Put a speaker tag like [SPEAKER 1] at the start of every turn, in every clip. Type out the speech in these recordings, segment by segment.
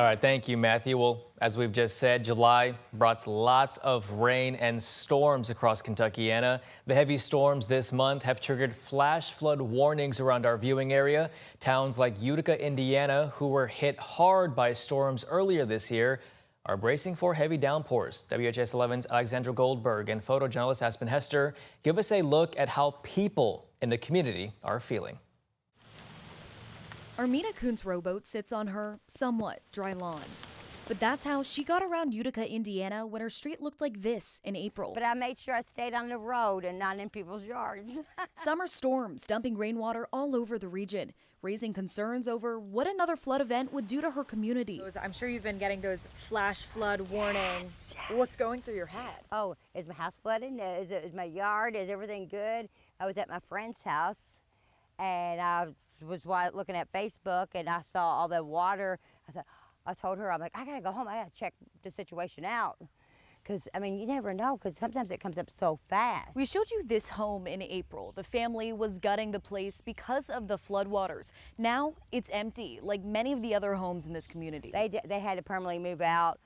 [SPEAKER 1] All right, thank you, Matthew. Well, as we've just said, July brought lots of rain and storms across Kentuckiana. The heavy storms this month have triggered flash flood warnings around our viewing area. Towns like Utica, Indiana, who were hit hard by storms earlier this year, are bracing for heavy downpours. WHS 11's Alexandra Goldberg and photojournalist Aspen Hester give us a look at how people in the community are feeling.
[SPEAKER 2] Armina Kuhn's rowboat sits on her somewhat dry lawn. But that's how she got around Utica, Indiana, when her street looked like this in April.
[SPEAKER 3] But I made sure I stayed on the road and not in people's yards.
[SPEAKER 2] Summer storms dumping rainwater all over the region, raising concerns over what another flood event would do to her community.
[SPEAKER 4] I'm sure you've been getting those flash flood warnings. Yes. What's going through your head?
[SPEAKER 3] Oh, is my house flooded? Is my yard? Is everything good? I was at my friend's house and I was looking at Facebook and I saw all the water. I told her, I'm like, I gotta go home. I gotta check the situation out. Because, I mean, you never know, because sometimes it comes up so fast.
[SPEAKER 2] We showed you this home in April. The family was gutting the place because of the floodwaters. Now it's empty, like many of the other homes in this community.
[SPEAKER 3] They had to permanently move out.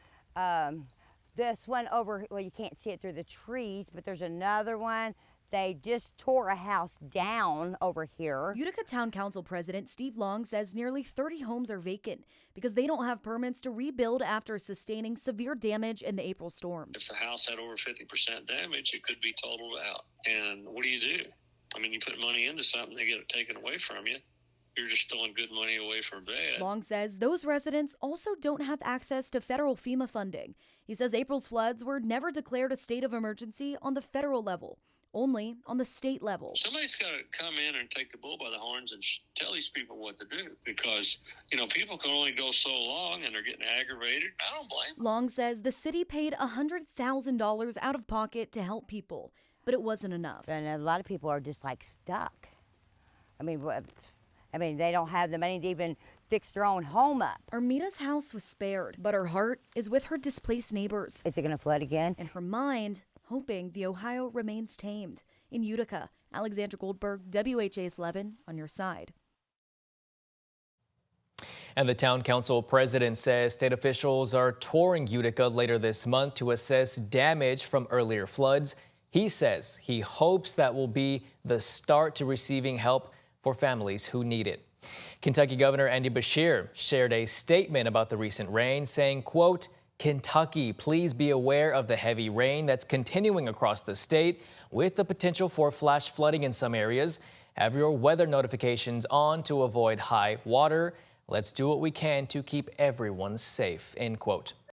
[SPEAKER 3] This one over, well, you can't see it through the trees, but there's another one. They just tore a house down over here.
[SPEAKER 2] Utica Town Council President Steve Long says nearly 30 homes are vacant because they don't have permits to rebuild after sustaining severe damage in the April storms.
[SPEAKER 5] If the house had over 50% damage, it could be totaled out. And what do? I mean, you put money into something, they get it taken away from you. You're just throwing good money away from bad.
[SPEAKER 2] Long says those residents also don't have access to federal FEMA funding. He says April's floods were never declared a state of emergency on the federal level, only on the state level.
[SPEAKER 5] Somebody's got to come in and take the bull by the horns and tell these people what to do because, people can only go so long and they're getting aggravated. I don't blame them.
[SPEAKER 2] Long says the city paid $100,000 out of pocket to help people, but it wasn't enough.
[SPEAKER 3] And a lot of people are just like stuck. I mean, they don't have the money to even fix their own home up.
[SPEAKER 2] Armita's house was spared, but her heart is with her displaced neighbors.
[SPEAKER 3] Is it going to flood again?
[SPEAKER 2] In her mind, hoping the Ohio remains tamed. In Utica, Alexandra Goldberg, WHAS 11, on your side.
[SPEAKER 1] And the town council president says state officials are touring Utica later this month to assess damage from earlier floods. He says he hopes that will be the start to receiving help for families who need it. Kentucky Governor Andy Beshear shared a statement about the recent rain, saying, quote, Kentucky, please be aware of the heavy rain that's continuing across the state with the potential for flash flooding in some areas. Have your weather notifications on to avoid high water. Let's do what we can to keep everyone safe, end quote.